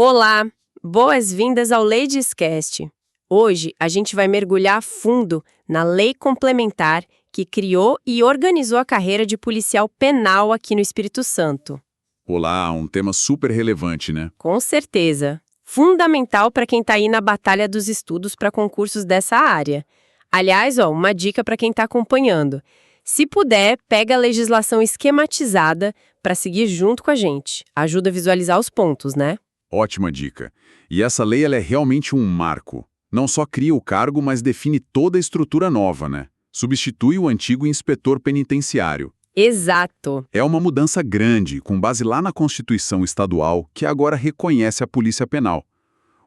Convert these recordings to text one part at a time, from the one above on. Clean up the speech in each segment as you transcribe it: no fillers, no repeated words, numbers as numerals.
Olá, boas-vindas ao Ladiescast. Hoje a gente vai mergulhar a fundo na lei complementar que criou e organizou a carreira de policial penal aqui no Espírito Santo. Olá, um tema super relevante, né? Com certeza, fundamental para quem está aí na batalha dos estudos para concursos dessa área. Aliás, uma dica para quem está acompanhando. Se puder, pega a legislação esquematizada para seguir junto com a gente. Ajuda a visualizar os pontos, né? Ótima dica. E essa lei ela é realmente um marco. Não só cria o cargo, mas define toda a estrutura nova, né? Substitui o antigo inspetor penitenciário. Exato. É uma mudança grande, com base lá na Constituição Estadual, que agora reconhece a Polícia Penal.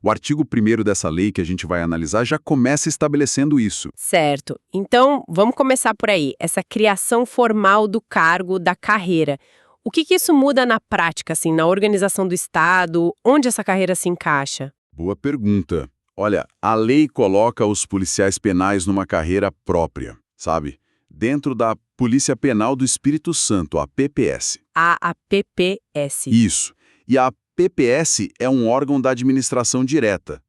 O artigo 1º dessa lei que a gente vai analisar já começa estabelecendo isso. Certo. Então, vamos começar por aí. Essa criação formal do cargo, da carreira. O que isso muda na prática, assim, na organização do Estado? Onde essa carreira se encaixa? Boa pergunta. Olha, a lei coloca os policiais penais numa carreira própria, sabe? Dentro da Polícia Penal do Espírito Santo, a PPS. A PPS. Isso. E a PPS é um órgão da administração direta.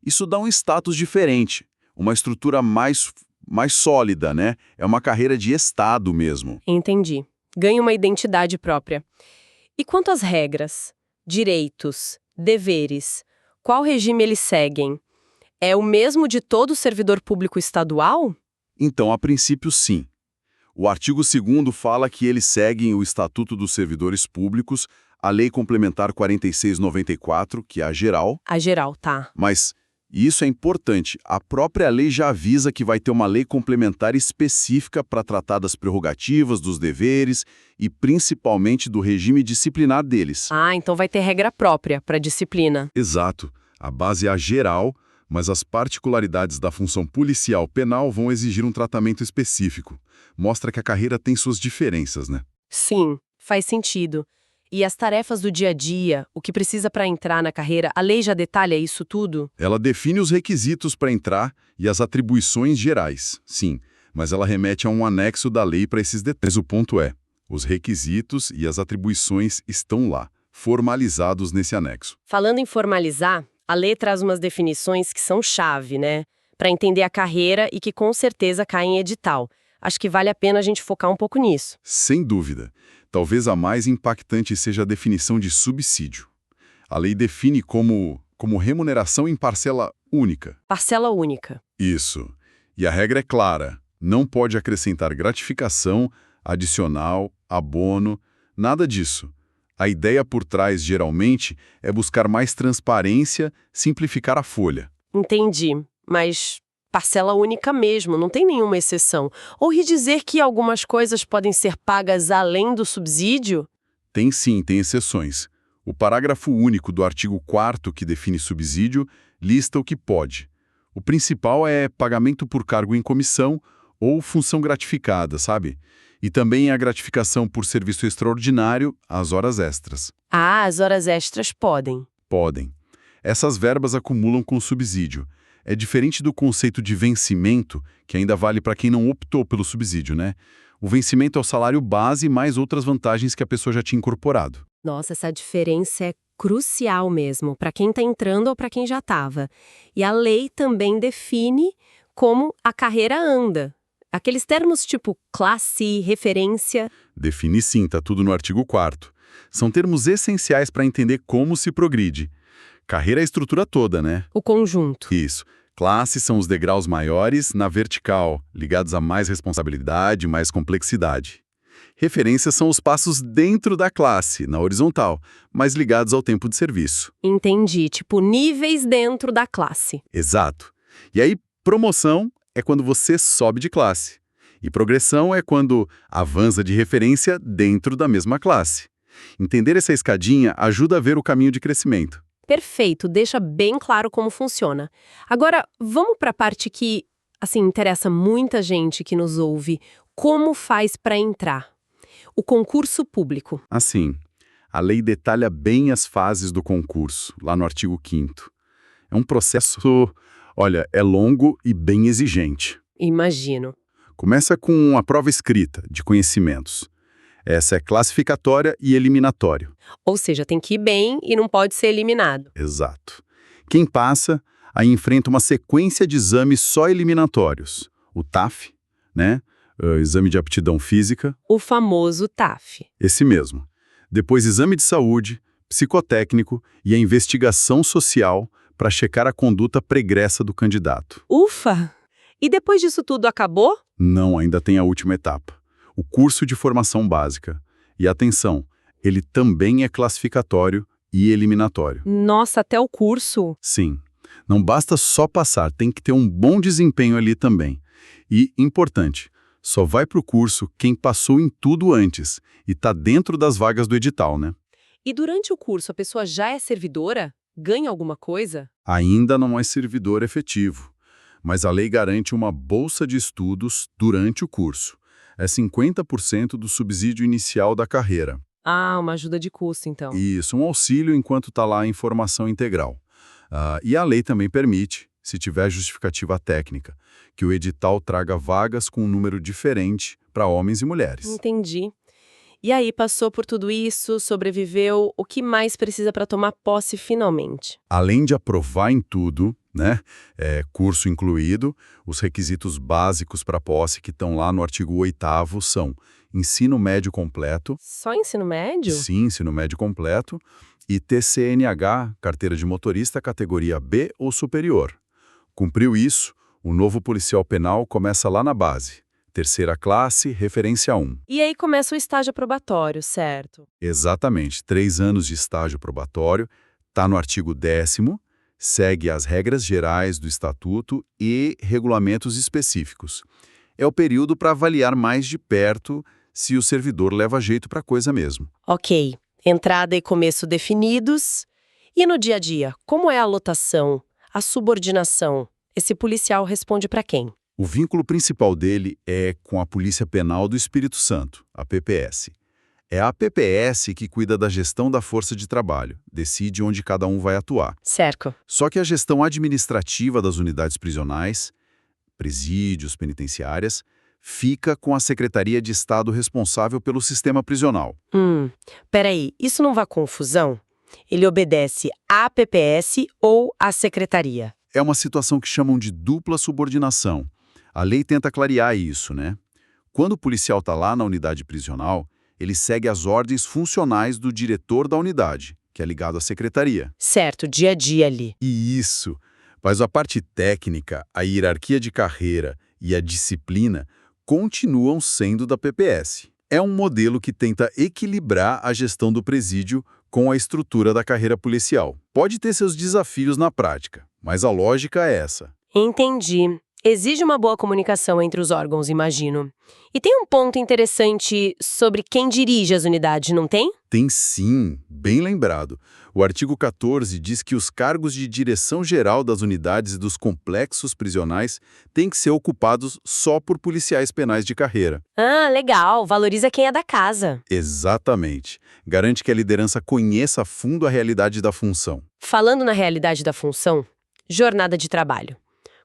Isso dá um status diferente, uma estrutura mais sólida, né? É uma carreira de Estado mesmo. Entendi. Ganha uma identidade própria. E quanto às regras, direitos, deveres, qual regime eles seguem? É o mesmo de todo servidor público estadual? Então, a princípio, sim. O artigo 2º fala que eles seguem o Estatuto dos Servidores Públicos, a Lei Complementar 4694, que é a geral. A geral, tá. Mas, e isso é importante, a própria lei já avisa que vai ter uma lei complementar específica para tratar das prerrogativas, dos deveres e principalmente do regime disciplinar deles. Ah, então vai ter regra própria para disciplina. Exato. A base é a geral, mas as particularidades da função policial penal vão exigir um tratamento específico. Mostra que a carreira tem suas diferenças, né? Sim, faz sentido. E as tarefas do dia a dia, o que precisa para entrar na carreira, a lei já detalha isso tudo? Ela define os requisitos para entrar e as atribuições gerais, sim, mas ela remete a um anexo da lei para esses detalhes. O ponto é, os requisitos e as atribuições estão lá, formalizados nesse anexo. Falando em formalizar, a lei traz umas definições que são chave, né? Para entender a carreira e que com certeza caem em edital. Acho que vale a pena a gente focar um pouco nisso. Sem dúvida. Talvez a mais impactante seja a definição de subsídio. A lei define como remuneração em parcela única. Parcela única. Isso. E a regra é clara. Não pode acrescentar gratificação, adicional, abono, nada disso. A ideia por trás, geralmente, é buscar mais transparência, simplificar a folha. Entendi. Mas parcela única mesmo, não tem nenhuma exceção. Ouvi dizer que algumas coisas podem ser pagas além do subsídio? Tem sim, tem exceções. O parágrafo único do artigo 4º, que define subsídio, lista o que pode. O principal é pagamento por cargo em comissão ou função gratificada, sabe? E também a gratificação por serviço extraordinário, as horas extras. Ah, as horas extras podem. Podem. Essas verbas acumulam com subsídio. É diferente do conceito de vencimento, que ainda vale para quem não optou pelo subsídio, né? O vencimento é o salário base mais outras vantagens que a pessoa já tinha incorporado. Nossa, essa diferença é crucial mesmo, para quem está entrando ou para quem já estava. E a lei também define como a carreira anda. Aqueles termos tipo classe, referência. Define sim, tá tudo no artigo 4º. São termos essenciais para entender como se progride. Carreira é a estrutura toda, né? O conjunto. Isso. Classes são os degraus maiores na vertical, ligados a mais responsabilidade, mais complexidade. Referências são os passos dentro da classe, na horizontal, mas ligados ao tempo de serviço. Entendi, tipo níveis dentro da classe. Exato. E aí, promoção é quando você sobe de classe. E progressão é quando avança de referência dentro da mesma classe. Entender essa escadinha ajuda a ver o caminho de crescimento. Perfeito, deixa bem claro como funciona. Agora, vamos para a parte que, interessa muita gente que nos ouve. Como faz para entrar? O concurso público. Assim, a lei detalha bem as fases do concurso, lá no artigo 5º. É um processo, é longo e bem exigente. Imagino. Começa com a prova escrita de conhecimentos. Essa é classificatória e eliminatório. Ou seja, tem que ir bem e não pode ser eliminado. Exato. Quem passa, aí enfrenta uma sequência de exames só eliminatórios. O TAF, né? Exame de aptidão física. O famoso TAF. Esse mesmo. Depois, exame de saúde, psicotécnico e a investigação social para checar a conduta pregressa do candidato. Ufa! E depois disso tudo acabou? Não, ainda tem a última etapa. O curso de formação básica. E atenção, ele também é classificatório e eliminatório. Nossa, até o curso. Sim. Não basta só passar, tem que ter um bom desempenho ali também. E, importante, só vai para o curso quem passou em tudo antes e está dentro das vagas do edital, né? E durante o curso a pessoa já é servidora? Ganha alguma coisa? Ainda não é servidor efetivo, mas a lei garante uma bolsa de estudos durante o curso. É 50% do subsídio inicial da carreira. Ah, uma ajuda de custo, então. Isso, um auxílio enquanto está lá em formação integral. E a lei também permite, se tiver justificativa técnica, que o edital traga vagas com um número diferente para homens e mulheres. Entendi. E aí, passou por tudo isso, sobreviveu, o que mais precisa para tomar posse finalmente? Além de aprovar em tudo, né, curso incluído, os requisitos básicos para posse que estão lá no artigo 8º são ensino médio completo. Só ensino médio? Sim, ensino médio completo. E TCNH, carteira de motorista, categoria B ou superior. Cumpriu isso, o novo policial penal começa lá na base. Terceira classe, referência 1. E aí começa o estágio probatório, certo? Exatamente, 3 anos de estágio probatório, está no artigo 10º, segue as regras gerais do Estatuto e regulamentos específicos. É o período para avaliar mais de perto se o servidor leva jeito para a coisa mesmo. Ok, entrada e começo definidos. E no dia a dia, como é a lotação, a subordinação? Esse policial responde para quem? O vínculo principal dele é com a Polícia Penal do Espírito Santo, a PPS. É a PPS que cuida da gestão da força de trabalho, decide onde cada um vai atuar. Certo. Só que a gestão administrativa das unidades prisionais, presídios, penitenciárias, fica com a Secretaria de Estado responsável pelo sistema prisional. Peraí, isso não vai confusão? Ele obedece à PPS ou à secretaria? É uma situação que chamam de dupla subordinação. A lei tenta clarear isso, né? Quando o policial está lá na unidade prisional, ele segue as ordens funcionais do diretor da unidade, que é ligado à secretaria. Certo, dia a dia ali. E isso. Mas a parte técnica, a hierarquia de carreira e a disciplina continuam sendo da PPS. É um modelo que tenta equilibrar a gestão do presídio com a estrutura da carreira policial. Pode ter seus desafios na prática, mas a lógica é essa. Entendi. Exige uma boa comunicação entre os órgãos, imagino. E tem um ponto interessante sobre quem dirige as unidades, não tem? Tem sim, bem lembrado. O artigo 14 diz que os cargos de direção geral das unidades e dos complexos prisionais têm que ser ocupados só por policiais penais de carreira. Ah, legal. Valoriza quem é da casa. Exatamente. Garante que a liderança conheça a fundo a realidade da função. Falando na realidade da função, jornada de trabalho.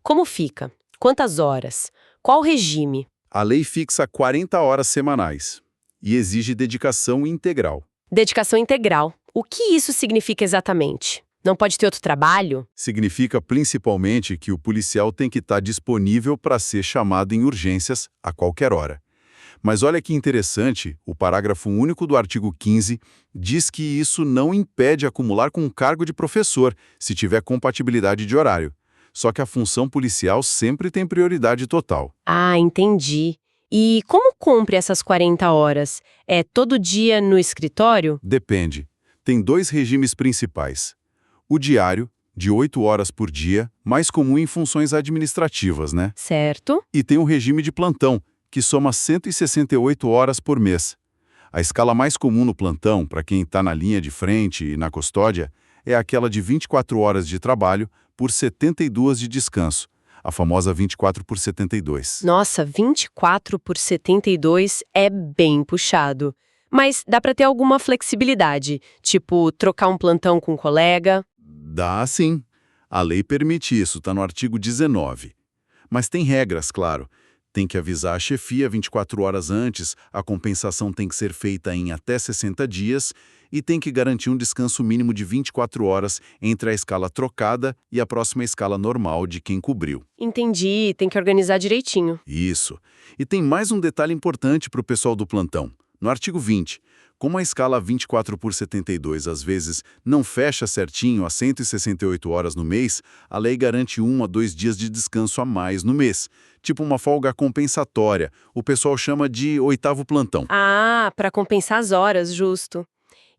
Como fica? Quantas horas? Qual regime? A lei fixa 40 horas semanais e exige dedicação integral. Dedicação integral. O que isso significa exatamente? Não pode ter outro trabalho? Significa principalmente que o policial tem que estar disponível para ser chamado em urgências a qualquer hora. Mas olha que interessante, o parágrafo único do artigo 15 diz que isso não impede acumular com um cargo de professor, se tiver compatibilidade de horário. Só que a função policial sempre tem prioridade total. Ah, entendi. E como cumpre essas 40 horas? É todo dia no escritório? Depende. Tem 2 regimes principais. O diário, de 8 horas por dia, mais comum em funções administrativas, né? Certo. E tem o regime de plantão, que soma 168 horas por mês. A escala mais comum no plantão, para quem está na linha de frente e na custódia, é aquela de 24 horas de trabalho por 72 de descanso, a famosa 24 por 72. Nossa, 24 por 72 é bem puxado. Mas dá para ter alguma flexibilidade, tipo trocar um plantão com um colega? Dá sim. A lei permite isso, está no artigo 19. Mas tem regras, claro. Tem que avisar a chefia 24 horas antes, a compensação tem que ser feita em até 60 dias e tem que garantir um descanso mínimo de 24 horas entre a escala trocada e a próxima escala normal de quem cobriu. Entendi, tem que organizar direitinho. Isso. E tem mais um detalhe importante para o pessoal do plantão. No artigo 20, como a escala 24/72 às vezes não fecha certinho a 168 horas no mês, a lei garante 1 a 2 dias de descanso a mais no mês. Tipo uma folga compensatória. O pessoal chama de 8º plantão. Ah, para compensar as horas, justo.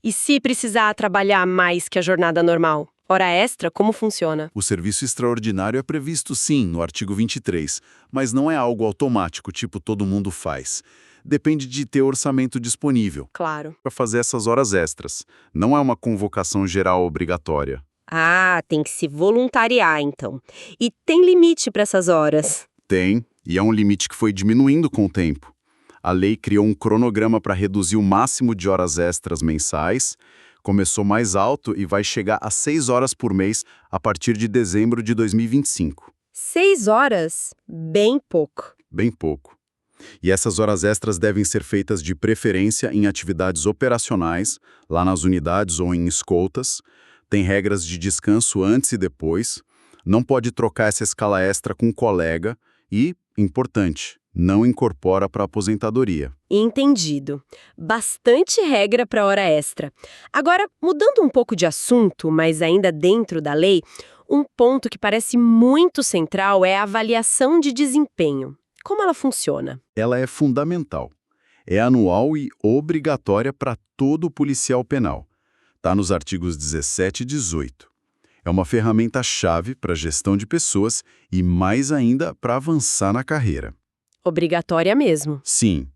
E se precisar trabalhar mais que a jornada normal? Hora extra, como funciona? O serviço extraordinário é previsto sim, no artigo 23, mas não é algo automático, tipo todo mundo faz. Depende de ter orçamento disponível Claro. para fazer essas horas extras. Não é uma convocação geral obrigatória. Ah, tem que se voluntariar, então. E tem limite para essas horas? Tem, e é um limite que foi diminuindo com o tempo. A lei criou um cronograma para reduzir o máximo de horas extras mensais, começou mais alto e vai chegar a 6 horas por mês a partir de dezembro de 2025. 6 horas? Bem pouco. Bem pouco. E essas horas extras devem ser feitas de preferência em atividades operacionais, lá nas unidades ou em escoltas. Tem regras de descanso antes e depois. Não pode trocar essa escala extra com um colega e, importante, não incorpora para a aposentadoria. Entendido. Bastante regra para hora extra. Agora, mudando um pouco de assunto, mas ainda dentro da lei, um ponto que parece muito central é a avaliação de desempenho. Como ela funciona? Ela é fundamental. É anual e obrigatória para todo policial penal. Está nos artigos 17 e 18. É uma ferramenta-chave para a gestão de pessoas e, mais ainda, para avançar na carreira. Obrigatória mesmo. Sim.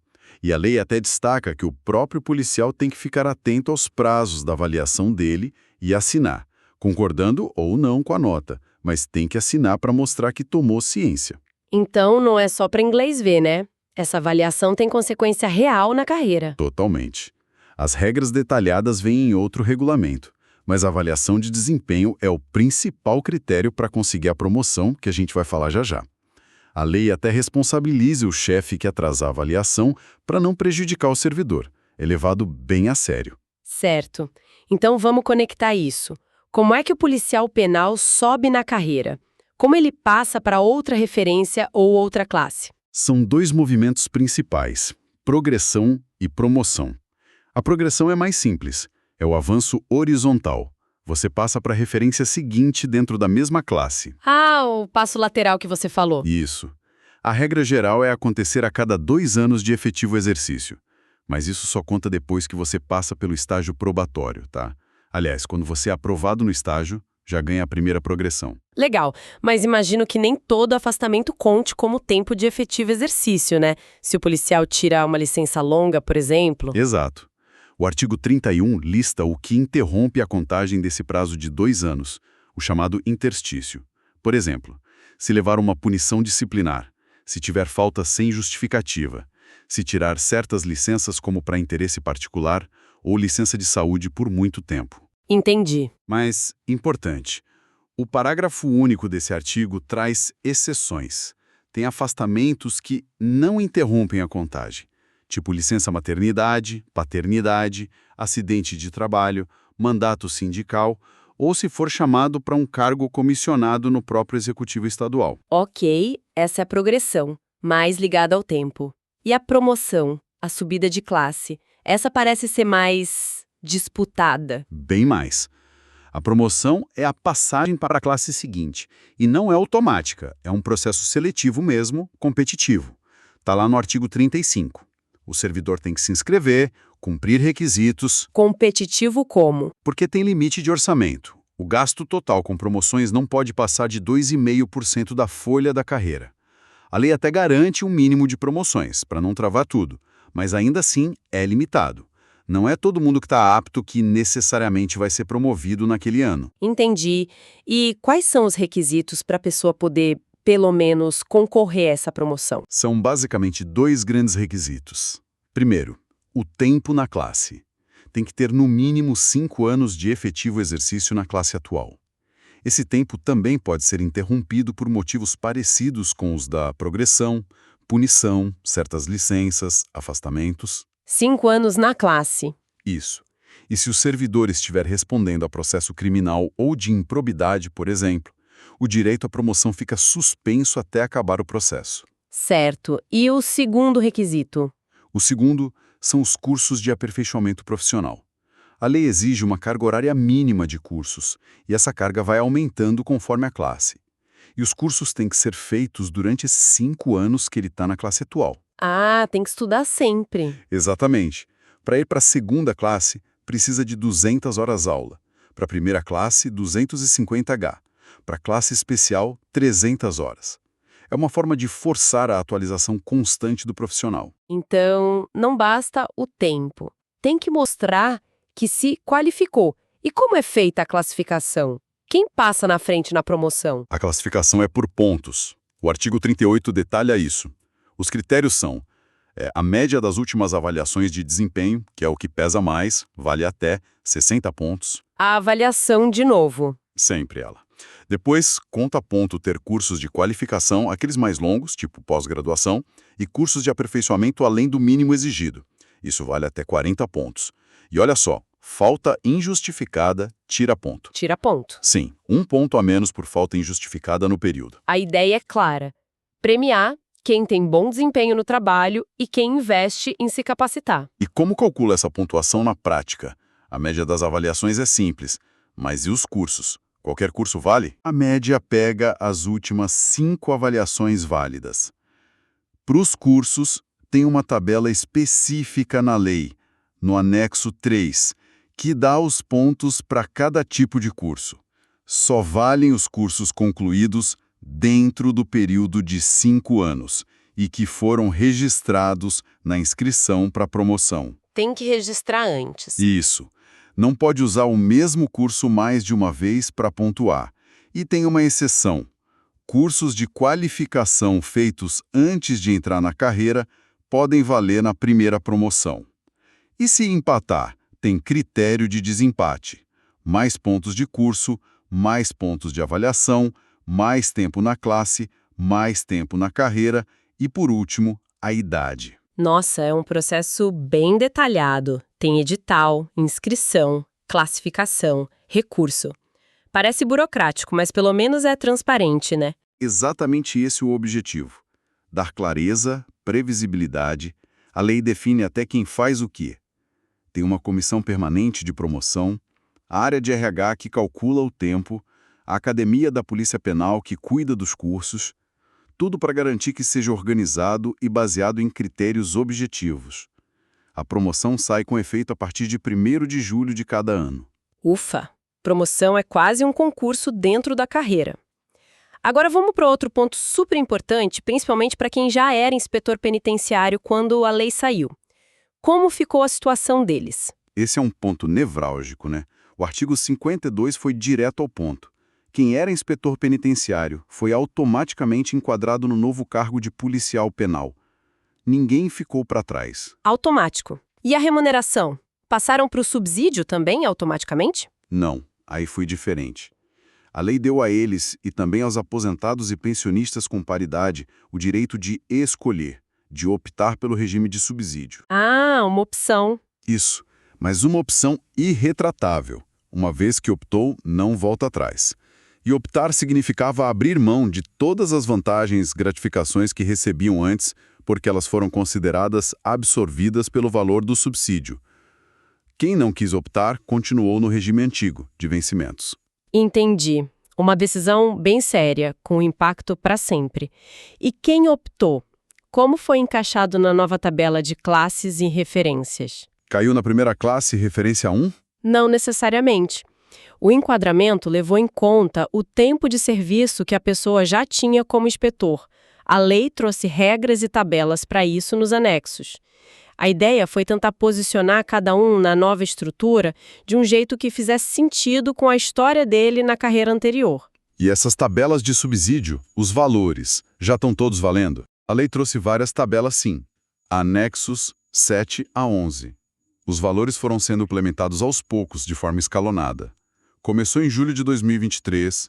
E a lei até destaca que o próprio policial tem que ficar atento aos prazos da avaliação dele e assinar, concordando ou não com a nota, mas tem que assinar para mostrar que tomou ciência. Então, não é só para inglês ver, né? Essa avaliação tem consequência real na carreira. Totalmente. As regras detalhadas vêm em outro regulamento, mas a avaliação de desempenho é o principal critério para conseguir a promoção, que a gente vai falar já já. A lei até responsabiliza o chefe que atrasar a avaliação para não prejudicar o servidor. É levado bem a sério. Certo. Então vamos conectar isso. Como é que o policial penal sobe na carreira? Como ele passa para outra referência ou outra classe? São 2 movimentos principais, progressão e promoção. A progressão é mais simples, é o avanço horizontal. Você passa para a referência seguinte dentro da mesma classe. Ah, o passo lateral que você falou. Isso. A regra geral é acontecer a cada 2 anos de efetivo exercício. Mas isso só conta depois que você passa pelo estágio probatório, tá? Aliás, quando você é aprovado no estágio, já ganha a primeira progressão. Legal, mas imagino que nem todo afastamento conte como tempo de efetivo exercício, né? Se o policial tira uma licença longa, por exemplo. Exato. O artigo 31 lista o que interrompe a contagem desse prazo de 2 anos, o chamado interstício. Por exemplo, se levar uma punição disciplinar, se tiver falta sem justificativa, se tirar certas licenças como para interesse particular ou licença de saúde por muito tempo. Entendi. Mas, importante, o parágrafo único desse artigo traz exceções. Tem afastamentos que não interrompem a contagem, tipo licença maternidade, paternidade, acidente de trabalho, mandato sindical, ou se for chamado para um cargo comissionado no próprio Executivo Estadual. Ok, essa é a progressão, mais ligada ao tempo. E a promoção, a subida de classe, essa parece ser mais disputada. Bem mais. A promoção é a passagem para a classe seguinte, e não é automática, é um processo seletivo mesmo, competitivo. Está lá no artigo 35. O servidor tem que se inscrever, cumprir requisitos. Competitivo como? Porque tem limite de orçamento. O gasto total com promoções não pode passar de 2,5% da folha da carreira. A lei até garante um mínimo de promoções, para não travar tudo, mas ainda assim é limitado. Não é todo mundo que está apto que necessariamente vai ser promovido naquele ano. Entendi. E quais são os requisitos para a pessoa poder, pelo menos, concorrer a essa promoção? São basicamente 2 grandes requisitos. Primeiro, o tempo na classe. Tem que ter no mínimo 5 anos de efetivo exercício na classe atual. Esse tempo também pode ser interrompido por motivos parecidos com os da progressão, punição, certas licenças, afastamentos. 5 anos na classe. Isso. E se o servidor estiver respondendo a processo criminal ou de improbidade, por exemplo, o direito à promoção fica suspenso até acabar o processo. Certo. E o segundo requisito? O segundo são os cursos de aperfeiçoamento profissional. A lei exige uma carga horária mínima de cursos, e essa carga vai aumentando conforme a classe. E os cursos têm que ser feitos durante esses 5 anos que ele está na classe atual. Ah, tem que estudar sempre. Exatamente. Para ir para a segunda classe, precisa de 200 horas aula. Para a primeira classe, 250H. Para a classe especial, 300 horas. É uma forma de forçar a atualização constante do profissional. Então, não basta o tempo. Tem que mostrar que se qualificou. E como é feita a classificação? Quem passa na frente na promoção? A classificação é por pontos. O artigo 38 detalha isso. Os critérios são a média das últimas avaliações de desempenho, que é o que pesa mais, vale até 60 pontos. A avaliação de novo. Sempre ela. Depois, conta ponto ter cursos de qualificação, aqueles mais longos, tipo pós-graduação, e cursos de aperfeiçoamento além do mínimo exigido. Isso vale até 40 pontos. E olha só, falta injustificada, tira ponto. Tira ponto. Sim, 1 ponto a menos por falta injustificada no período. A ideia é clara. Premiar quem tem bom desempenho no trabalho e quem investe em se capacitar. E como calcula essa pontuação na prática? A média das avaliações é simples, mas e os cursos? Qualquer curso vale? A média pega as últimas 5 avaliações válidas. Para os cursos, tem uma tabela específica na lei, no anexo 3, que dá os pontos para cada tipo de curso. Só valem os cursos concluídos dentro do período de 5 anos e que foram registrados na inscrição para promoção. Tem que registrar antes. Isso. Não pode usar o mesmo curso mais de uma vez para pontuar. E tem uma exceção. Cursos de qualificação feitos antes de entrar na carreira podem valer na primeira promoção. E se empatar, tem critério de desempate. Mais pontos de curso, mais pontos de avaliação, mais tempo na classe, mais tempo na carreira e, por último, a idade. Nossa, é um processo bem detalhado. Tem edital, inscrição, classificação, recurso. Parece burocrático, mas pelo menos é transparente, né? Exatamente esse o objetivo. Dar clareza, previsibilidade. A lei define até quem faz o quê. Tem uma comissão permanente de promoção, a área de RH que calcula o tempo, a academia da Polícia Penal que cuida dos cursos, tudo para garantir que seja organizado e baseado em critérios objetivos. A promoção sai com efeito a partir de 1º de julho de cada ano. Ufa! Promoção é quase um concurso dentro da carreira. Agora vamos para outro ponto super importante, principalmente para quem já era inspetor penitenciário quando a lei saiu. Como ficou a situação deles? Esse é um ponto nevrálgico, né? O artigo 52 foi direto ao ponto. Quem era inspetor penitenciário foi automaticamente enquadrado no novo cargo de policial penal. Ninguém ficou para trás. Automático. E a remuneração? Passaram para o subsídio também automaticamente? Não, aí foi diferente. A lei deu a eles e também aos aposentados e pensionistas com paridade o direito de escolher, de optar pelo regime de subsídio. Ah, uma opção. Isso, mas uma opção irretratável. Uma vez que optou, não volta atrás. E optar significava abrir mão de todas as vantagens, gratificações que recebiam antes, porque elas foram consideradas absorvidas pelo valor do subsídio. Quem não quis optar, continuou no regime antigo, de vencimentos. Entendi. Uma decisão bem séria, com impacto para sempre. E quem optou? Como foi encaixado na nova tabela de classes e referências? Caiu na primeira classe, referência 1? Não necessariamente. O enquadramento levou em conta o tempo de serviço que a pessoa já tinha como inspetor. A lei trouxe regras e tabelas para isso nos anexos. A ideia foi tentar posicionar cada um na nova estrutura de um jeito que fizesse sentido com a história dele na carreira anterior. E essas tabelas de subsídio, os valores, já estão todos valendo? A lei trouxe várias tabelas sim, anexos 7 a 11. Os valores foram sendo implementados aos poucos, de forma escalonada. Começou em julho de 2023,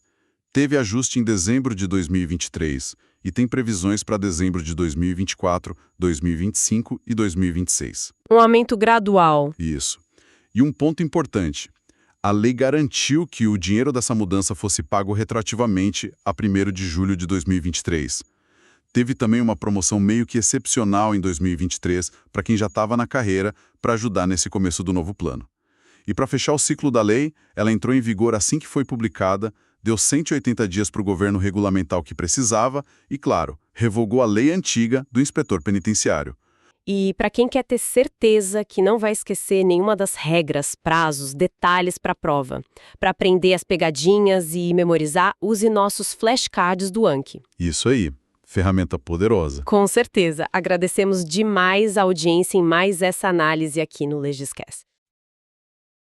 teve ajuste em dezembro de 2023 e tem previsões para dezembro de 2024, 2025 e 2026. Um aumento gradual. Isso. E um ponto importante. A lei garantiu que o dinheiro dessa mudança fosse pago retroativamente a 1º de julho de 2023. Teve também uma promoção meio que excepcional em 2023 para quem já estava na carreira para ajudar nesse começo do novo plano. E para fechar o ciclo da lei, ela entrou em vigor assim que foi publicada, deu 180 dias para o governo regulamentar o que precisava e, claro, revogou a lei antiga do inspetor penitenciário. E para quem quer ter certeza que não vai esquecer nenhuma das regras, prazos, detalhes para a prova, para aprender as pegadinhas e memorizar, use nossos flashcards do Anki. Isso aí, ferramenta poderosa. Com certeza. Agradecemos demais a audiência em mais essa análise aqui no Legiscast.